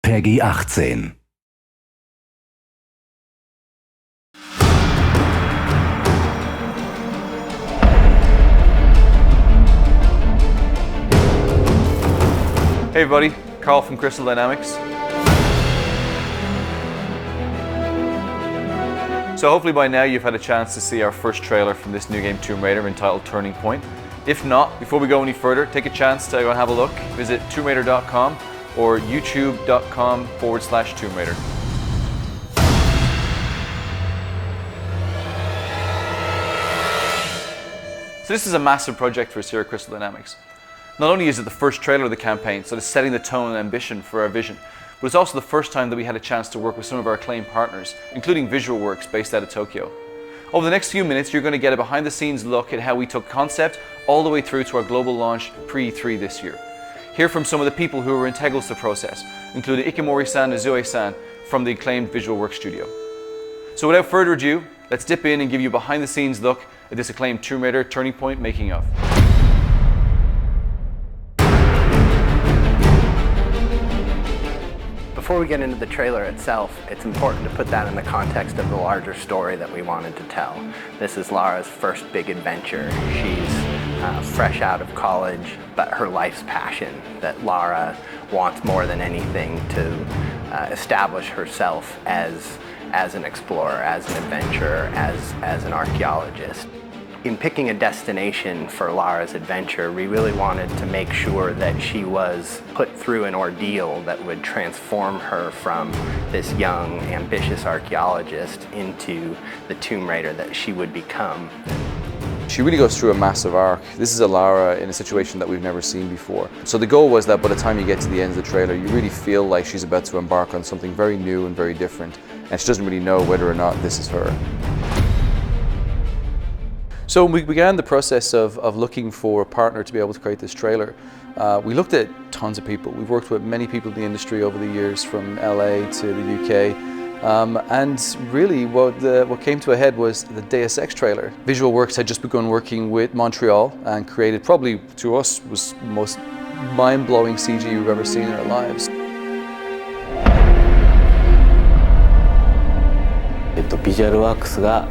Peggy 18. Hey everybody, Carl from Crystal Dynamics. So hopefully by now you've had a chance to see our first trailer from this new game Tomb Raider entitled Turning Point. If not, before we go any further, take a chance to go and have a look. Visit tombRaider.com or youtube.com/Tomb Raider. So this is a massive project for us here at Crystal Dynamics. Not only is it the first trailer of the campaign, so it's setting the tone and ambition for our vision, but it's also the first time that we had a chance to work with some of our acclaimed partners, including VisualWorks based out of Tokyo. Over the next few minutes, you're going to get a behind-the-scenes look at how we took concept all the way through to our global launch pre-E3 this year. Hear from some of the people who were integral to the process, including Ikemori-san and Zoe-san from the acclaimed VisualWorks studio. So without further ado, let's dip in and give you a behind-the-scenes look at this acclaimed Tomb Raider Turning Point making of. Before we get into the trailer itself, it's important to put that in the context of the larger story that we wanted to tell. This is Lara's first big adventure. She's fresh out of college, but her life's passion, that Lara wants more than anything to establish herself as an explorer, as an adventurer, as an archaeologist. In picking a destination for Lara's adventure, we really wanted to make sure that she was put through an ordeal that would transform her from this young, ambitious archaeologist into the Tomb Raider that she would become. She really goes through a massive arc. This is a Lara in a situation that we've never seen before. So the goal was that by the time you get to the end of the trailer, you really feel like she's about to embark on something very new and very different, and she doesn't really know whether or not this is her. So we began the process of looking for a partner to be able to create this trailer. We looked at tons of people. We've worked with many people in the industry over the years, from LA to the UK. And really what came to a head was the Deus Ex trailer. VisualWorks had just begun working with Montreal and created, probably to us, was the most mind-blowing CG we've ever seen in our lives. VisualWorks が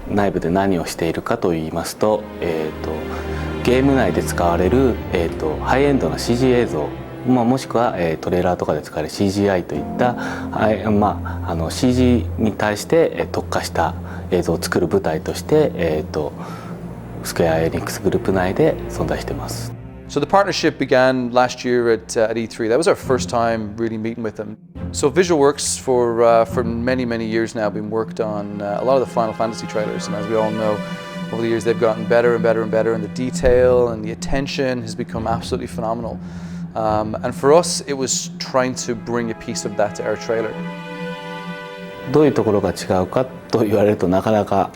内部で何をしているかといいますと、ゲーム内で使われる、ハイエンドな CG 映像、もしくは、トレーラーとかで使われる CGI といった、CG に対して、特化した映像を作る舞台として、スクエア・エニックスグループ内で存在しています。So the partnership began last year at E3. That was our first time really meeting with them. So VisualWorks for many years now been worked on a lot of the Final Fantasy trailers, and as we all know, over the years they've gotten better and better and better, and the detail and the attention has become absolutely phenomenal. And for us, it was trying to bring a piece of that to our trailer. どういうところが違うかと言われるとなかなか、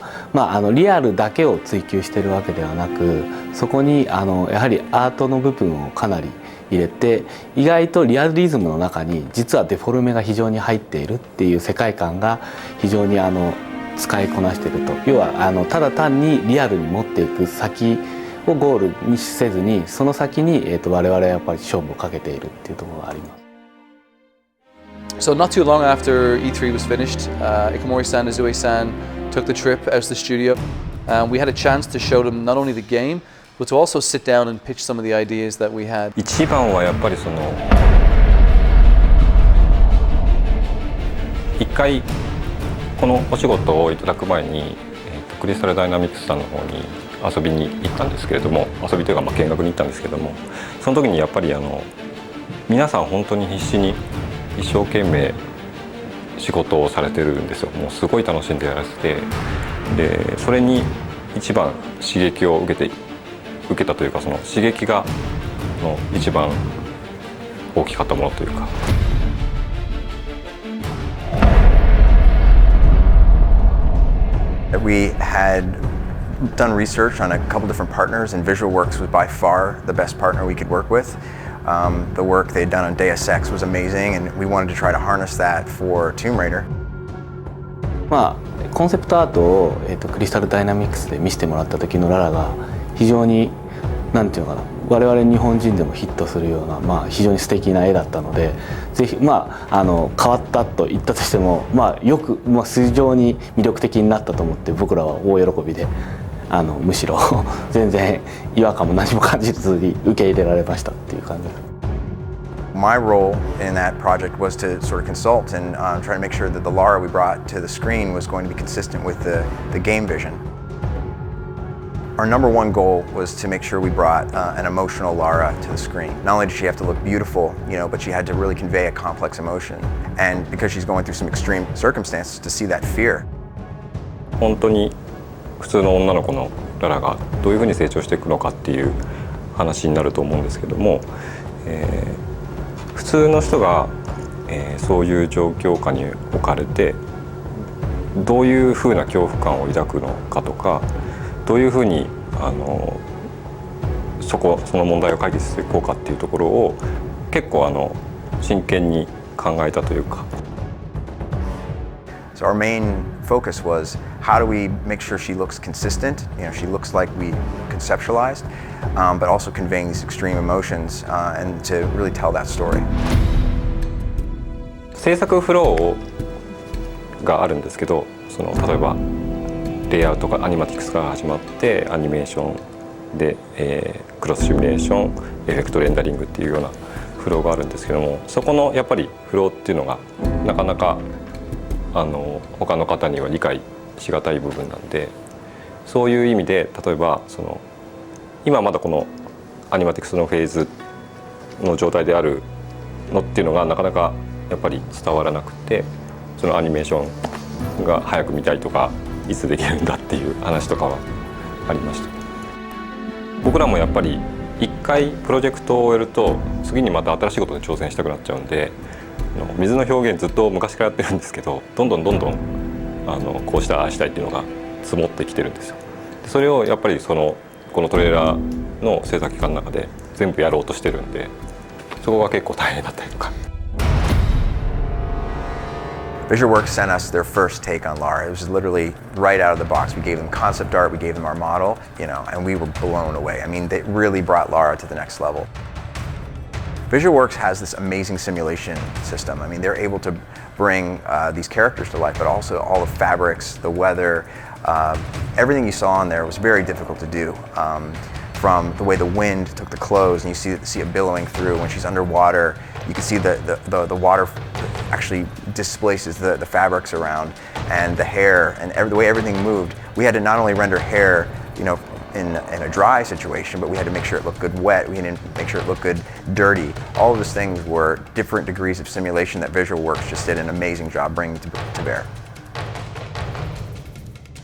リアルだけを追求しているわけではなく、そこにやはりアートの部分をかなり入れて、意外とリアリズムの中に実はデフォルメが非常に入っているっていう世界観が非常に使いこなしていると。要はただ単にリアルに持っていく先をゴールにせずに、その先に我々はやっぱり勝負をかけているっていうところがあります。So not too long after E3 was finished, Ikemori-san and Zoe-san took the trip out to the studio. We had a chance to show them not only the game, but to also sit down and pitch some of the ideas that we had. 一番はやっぱり一回このお仕事をいただく前に、クリスタルダイナミクスさんの方に遊びに行ったんですけれども、遊びというか見学に行ったんですけども、その時にやっぱり皆さん本当に必死に一生懸命仕事をされてるんですよ。もうすごい楽しんでやらせて、でそれに一番刺激を受けたというか、その刺激が一番大きかったものというか。We had done research on a couple different partners, and VisualWorks was by far the best partner we could work with. The work they'd done on Deus Ex was amazing, and we wanted to try to harness that for Tomb Raider. コンセプトアートを、クリスタルダイナミクスで見せてもらった時のララが非常になんていうのかな、我々日本人でもヒットするような、非常に素敵な絵だったので、ぜひ変わったと言ったとしても、よく、非常に魅力的になったと思って僕らは大喜びで、むしろ全然違和感も何も感じずに受け入れられましたっていう感じです。My role in that project was to sort of consult and try to make sure that the Lara we brought to the screen was going to be consistent with the game vision. Our number one goal was to make sure we brought an emotional Lara to the screen. Not only did she have to look beautiful, but she had to really convey a complex emotion. And because she's going through some extreme circumstances, to see that fear. 本当に普通の女の子のララがどういうふうに成長していくのかっていう話になると思うんですけども、普通の人が、そういう状況下に置かれてどういうふうな恐怖感を抱くのかとか、どういうふうにその問題を解決していこうかっていうところを結構真剣に考えたというか。So our main focus was how do we make sure she looks consistent, she looks like we conceptualized, but also conveying these extreme emotions and to really tell that story. 制作フローがあるんですけど、例えばレイアウトがアニマティクスから始まってアニメーションで、クロスシミュレーション、エフェクトレンダリングっていうようなフローがあるんですけども、そこのやっぱりフローっていうのがなかなか他の方には理解しがたい部分なんで、そういう意味で例えば今まだこのアニマティクスのフェーズの状態であるのっていうのがなかなかやっぱり伝わらなくて、そのアニメーションが早く見たいとかいつできるんだっていう話とかはありました。僕らもやっぱり一回プロジェクトを終えると次にまた新しいことに挑戦したくなっちゃうんで、水の表現ずっと昔からやってるんですけど、どんどんこうしたああしたいっていうのが積もってきてるんですよ。それをやっぱりこのトレーラーの制作期間の中で全部やろうとしてるんで、そこが結構大変だったりとか。VisualWorks sent us their first take on Lara. It was literally right out of the box. We gave them concept art, we gave them our model, and we were blown away. I mean, they really brought Lara to the next level. VisualWorks has this amazing simulation system. I mean, they're able to bring these characters to life, but also all the fabrics, the weather, everything you saw in there was very difficult to do. From the way the wind took the clothes, and you see it billowing through when she's underwater. You can see the water actually displaces the fabrics around, and the hair, and the way everything moved. We had to not only render hair, in a dry situation, but we had to make sure it looked good wet. We had to make sure it looked good dirty. All of those things were different degrees of simulation that VisualWorks just did an amazing job bringing to bear.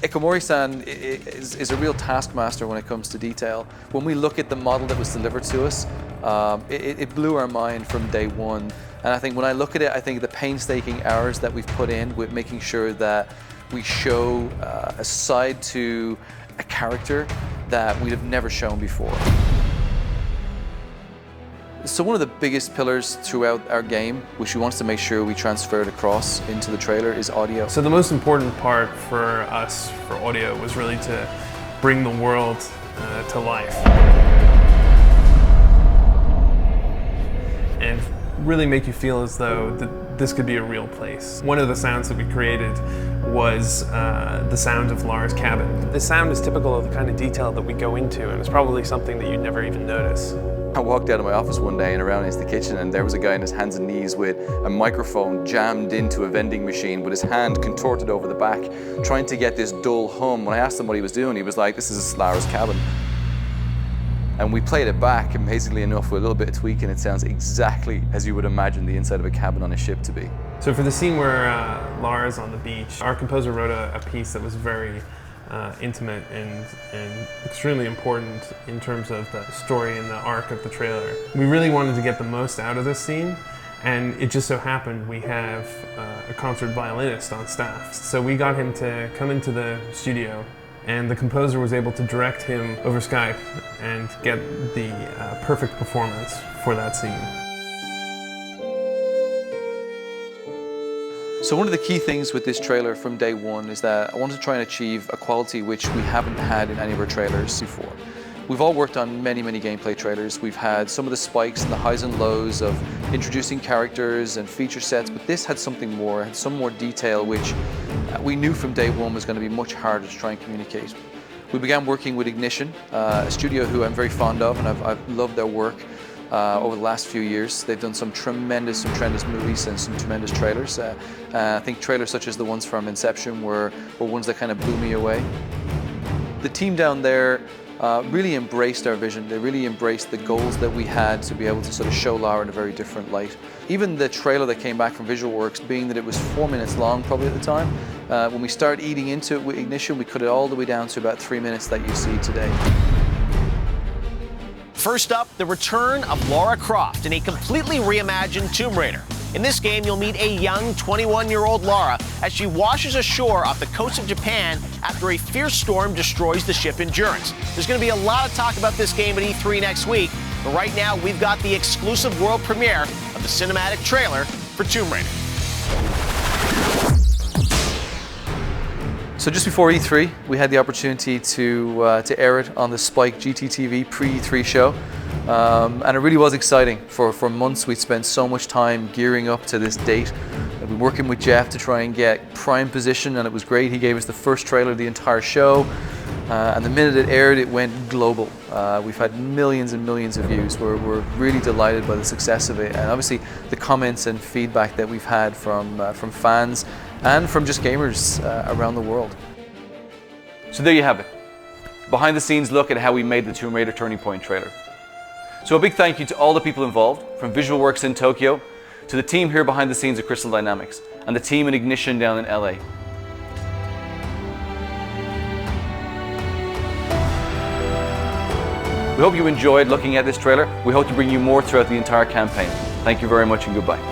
Ikomori-san is a real taskmaster when it comes to detail. When we look at the model that was delivered to us, it blew our mind from day one. And I think when I look at it, I think the painstaking hours that we've put in with making sure that we show a side to a character that we'd have never shown before. So one of the biggest pillars throughout our game, which we wanted to make sure we transferred across into the trailer, is audio. So the most important part for us for audio was really to bring the world to life. And really make you feel as though this could be a real place. One of the sounds that we created was the sound of Lara's cabin. The sound is typical of the kind of detail that we go into, and it's probably something that you'd never even notice. I walked out of my office one day and around into the kitchen, and there was a guy on his hands and knees with a microphone jammed into a vending machine with his hand contorted over the back, trying to get this dull hum. When I asked him what he was doing, he was like, "This is Lara's cabin." And we played it back, amazingly enough, with a little bit of tweaking, it sounds exactly as you would imagine the inside of a cabin on a ship to be. So for the scene where Lara's on the beach, our composer wrote a piece that was very intimate and extremely important in terms of the story and the arc of the trailer. We really wanted to get the most out of this scene, and it just so happened we have a concert violinist on staff. So we got him to come into the studio, and the composer was able to direct him over Skype and get the perfect performance for that scene. So one of the key things with this trailer from day one is that I wanted to try and achieve a quality which we haven't had in any of our trailers before. We've all worked on many gameplay trailers. We've had some of the spikes and the highs and lows of introducing characters and feature sets, but this had something more, had some more detail, which we knew from day one was going to be much harder to try and communicate. We began working with Ignition, a studio who I'm very fond of, and I've loved their work over the last few years. They've done some tremendous movies and some tremendous trailers. I think trailers such as the ones from Inception were ones that kind of blew me away. The team down there really embraced our vision. They really embraced the goals that we had to be able to sort of show Lara in a very different light. Even the trailer that came back from VisualWorks, being that it was 4 minutes long probably at the time, when we started eating into it with Ignition, we cut it all the way down to about 3 minutes that you see today. First up, the return of Lara Croft in a completely reimagined Tomb Raider. In this game, you'll meet a young 21-year-old Lara as she washes ashore off the coast of Japan after a fierce storm destroys the ship Endurance. There's going to be a lot of talk about this game at E3 next week, but right now we've got the exclusive world premiere of the cinematic trailer for Tomb Raider. So just before E3, we had the opportunity to air it on the Spike GTTV pre-E3 show. And it really was exciting. For months we'd spent so much time gearing up to this date. We've been working with Jeff to try and get prime position, and it was great. He gave us the first trailer of the entire show. And the minute it aired, it went global. We've had millions and millions of views. We're really delighted by the success of it, and obviously the comments and feedback that we've had from fans and from just gamers around the world. So there you have it. Behind the scenes look at how we made the Tomb Raider Turning Point trailer. So a big thank you to all the people involved, from VisualWorks in Tokyo, to the team here behind the scenes at Crystal Dynamics, and the team in Ignition down in LA. We hope you enjoyed looking at this trailer. We hope to bring you more throughout the entire campaign. Thank you very much and goodbye.